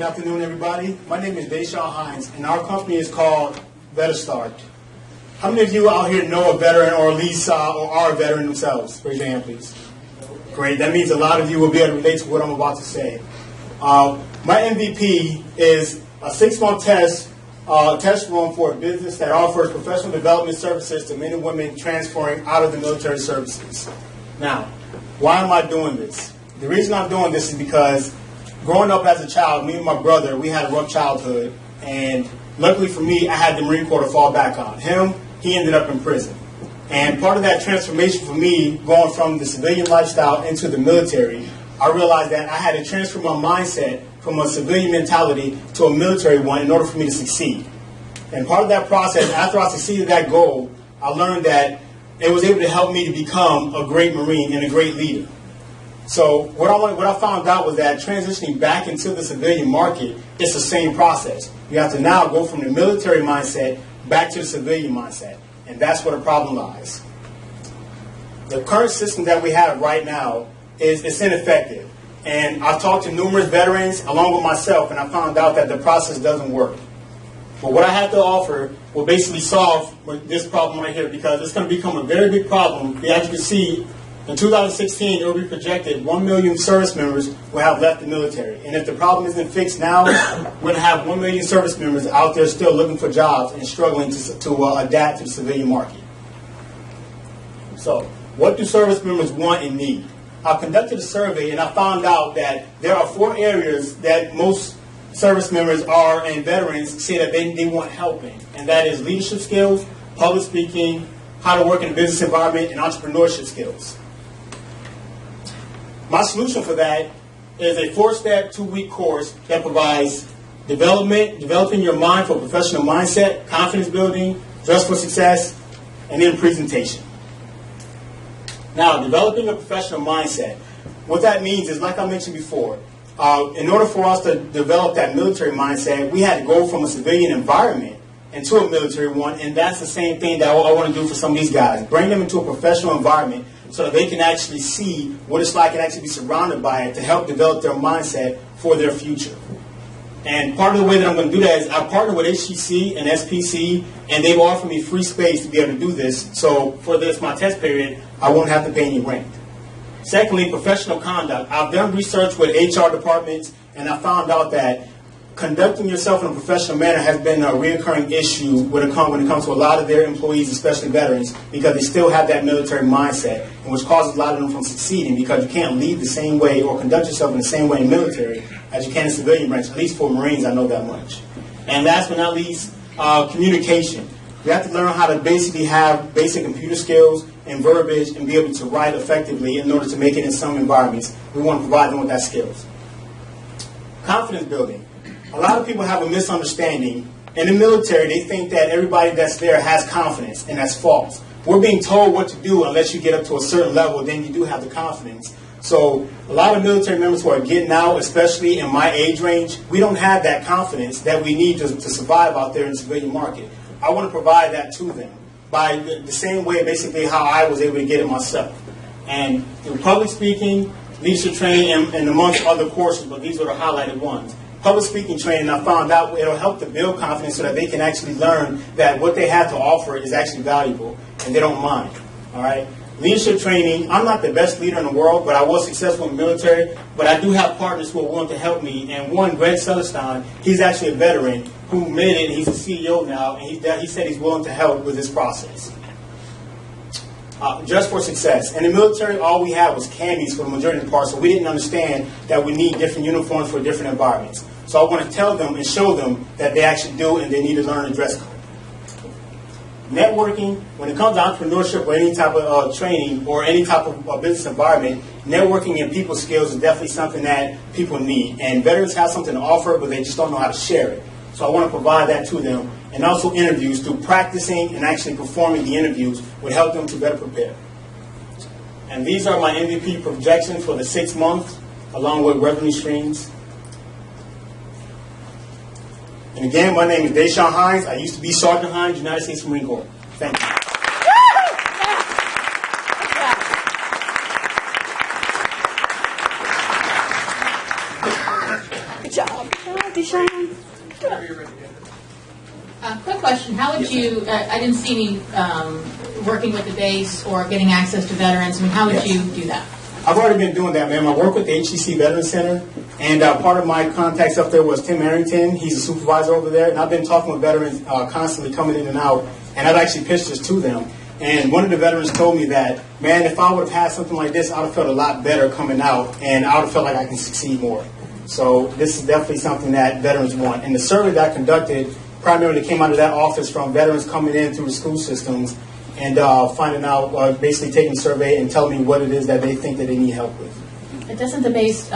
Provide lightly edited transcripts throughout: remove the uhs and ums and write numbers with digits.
Good afternoon, everybody. My name is Desheun Hines, and our company is called VetaStart. How many of you out here know a veteran or at least or are a veteran themselves? Raise your hand, please. Great. That means a lot of you will be able to relate to what I'm about to say. My MVP is a 6-month test run for a business that offers professional development services to men and women transferring out of the military services. Now, why am I doing this? The reason I'm doing this is because growing up as a child, me and my brother, we had a rough childhood, and luckily for me, I had the Marine Corps to fall back on. Him, he ended up in prison. And part of that transformation for me, going from the civilian lifestyle into the military, I realized that I had to transfer my mindset from a civilian mentality to a military one in order for me to succeed. And part of that process, after I succeeded that goal, I learned that it was able to help me to become a great Marine and a great leader. So what I found out was that transitioning back into the civilian market, it's the same process. You have to now go from the military mindset back to the civilian mindset. And that's where the problem lies. The current system that we have right now is ineffective. And I've talked to numerous veterans along with myself, and I found out that the process doesn't work. But what I have to offer will basically solve this problem right here, because it's going to become a very big problem. As you can see, in 2016, it will be projected 1 million service members will have left the military. And if the problem isn't fixed now, we're going to have 1 million service members out there still looking for jobs and struggling to adapt to the civilian market. So, what do service members want and need? I conducted a survey, and I found out that there are 4 areas that most service members and veterans say that they want help in. And that is leadership skills, public speaking, how to work in a business environment, and entrepreneurship skills. My solution for that is a 4-step, 2-week course that provides developing your mind for a professional mindset, confidence building, dress for success, and then presentation. Now, developing a professional mindset, what that means is, like I mentioned before, in order for us to develop that military mindset, we had to go from a civilian environment into a military one, and that's the same thing that I want to do for some of these guys. Bring them into a professional environment so that they can actually see what it's like and actually be surrounded by it to help develop their mindset for their future. And part of the way that I'm going to do that is I partner with HTC and SPC, and they've offered me free space to be able to do this. So for my test period, I won't have to pay any rent. Secondly, professional conduct. I've done research with HR departments, and I found out that conducting yourself in a professional manner has been a recurring issue when it comes to a lot of their employees, especially veterans, because they still have that military mindset, and which causes a lot of them from succeeding, because you can't lead the same way or conduct yourself in the same way in military as you can in civilian branch. At least for Marines, I know that much. And last but not least, communication. You have to learn how to basically have basic computer skills and verbiage and be able to write effectively in order to make it in some environments. We want to provide them with that skills. Confidence building. A lot of people have a misunderstanding. In the military, they think that everybody that's there has confidence, and that's false. We're being told what to do unless you get up to a certain level, then you do have the confidence. So a lot of military members who are getting out, especially in my age range, we don't have that confidence that we need to survive out there in the civilian market. I want to provide that to them by the same way, basically, how I was able to get it myself. And through public speaking, leadership training, and amongst other courses, but these are the highlighted ones. Public speaking training, I found out it'll help to build confidence so that they can actually learn that what they have to offer is actually valuable, and they don't mind. All right. Leadership training, I'm not the best leader in the world, but I was successful in the military, but I do have partners who are willing to help me. And one, Greg Celestine, he's actually a veteran who made it, and he's a CEO now, and he said he's willing to help with this process. Dress for success. In the military, all we had was candies for the majority of the part, so we didn't understand that we need different uniforms for different environments. So I want to tell them and show them that they actually do, and they need to learn a dress code. Networking, when it comes to entrepreneurship or any type of training or any type of business environment, networking and people skills is definitely something that people need. And veterans have something to offer, but they just don't know how to share it. So I want to provide that to them. And also interviews, through practicing and actually performing the interviews would help them to better prepare. And these are my MVP projections for the 6 months, along with revenue streams. And again, my name is Desheun Hines. I used to be Sergeant Hines, United States Marine Corps. Thank you. Good job. I didn't see any working with the base or getting access to veterans. I mean, how would you do that? I've already been doing that, ma'am. I work with the HCC Veterans Center, and part of my contacts up there was Tim Arrington. He's a supervisor over there, and I've been talking with veterans constantly coming in and out, and I've actually pitched this to them. And one of the veterans told me that, man, if I would have had something like this, I would have felt a lot better coming out, and I would have felt like I can succeed more. So this is definitely something that veterans want. And the survey that I conducted primarily came out of that office from veterans coming in through the school systems and finding out, basically taking a survey and telling me what it is that they think that they need help with. But doesn't the base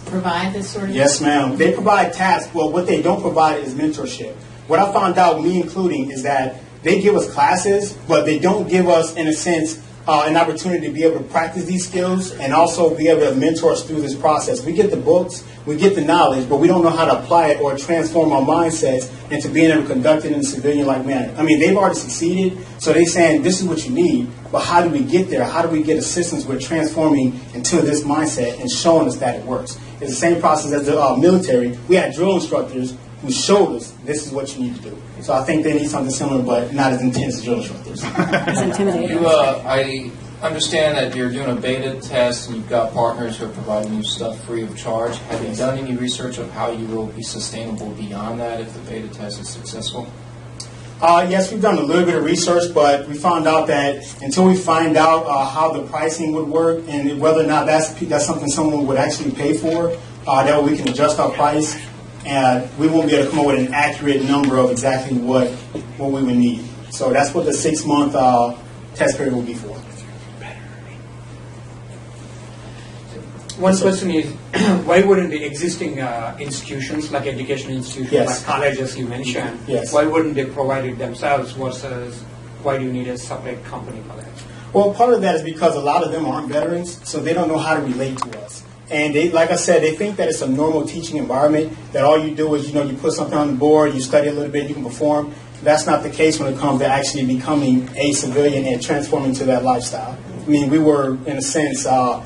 provide this sort of? Yes, ma'am. They provide tasks. Well, what they don't provide is mentorship. What I found out, me including, is that they give us classes, but they don't give us, in a sense, an opportunity to be able to practice these skills and also be able to mentor us through this process. We get the books, we get the knowledge, but we don't know how to apply it or transform our mindsets into being able to conduct it in a civilian-like manner. I mean, they've already succeeded, so they're saying this is what you need, but how do we get there? How do we get assistance with transforming into this mindset and showing us that it works? It's the same process as the military. We had drill instructors who showed us this is what you need to do. So I think they need something similar, but not as intense as drill instructors. It's intimidating. I understand that you're doing a beta test and you've got partners who are providing you stuff free of charge. Have you done any research of how you will be sustainable beyond that if the beta test is successful? Yes, we've done a little bit of research, but we found out that until we find out how the pricing would work and whether or not that's something someone would actually pay for, that we can adjust our price, and we won't be able to come up with an accurate number of exactly what we would need. So that's what the 6-month test period will be for. One question is, why wouldn't the existing institutions, like education institutions, Yes. like colleges you mentioned, Yes. why wouldn't they provide it themselves versus why do you need a separate company for that? Well, part of that is because a lot of them aren't veterans, so they don't know how to relate to us. And they, like I said, they think that it's a normal teaching environment, that all you do is, you put something on the board, you study a little bit, you can perform. That's not the case when it comes to actually becoming a civilian and transforming to that lifestyle. I mean, we were, in a sense, not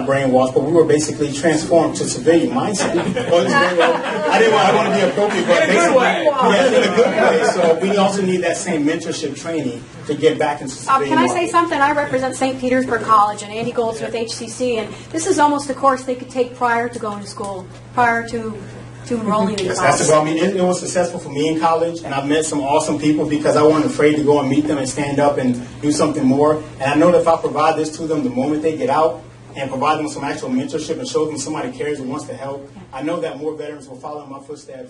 brainwashed, but we were basically transformed to civilian mindset. I want to be appropriate, but basically, in a good way. So we also need that same mentorship training to get back into civilian Can I say life. something? I represent St. Petersburg College, and Andy Gold's with HCC, and this is almost a course they could take prior to going to school, prior to enrolling in Yes, class. that's the goal. I mean, it was successful for me in college, and I've met some awesome people because I wasn't afraid to go and meet them and stand up and do something more. And I know that if I provide this to them the moment they get out and provide them some actual mentorship and show them somebody cares and wants to help, I know that more veterans will follow in my footsteps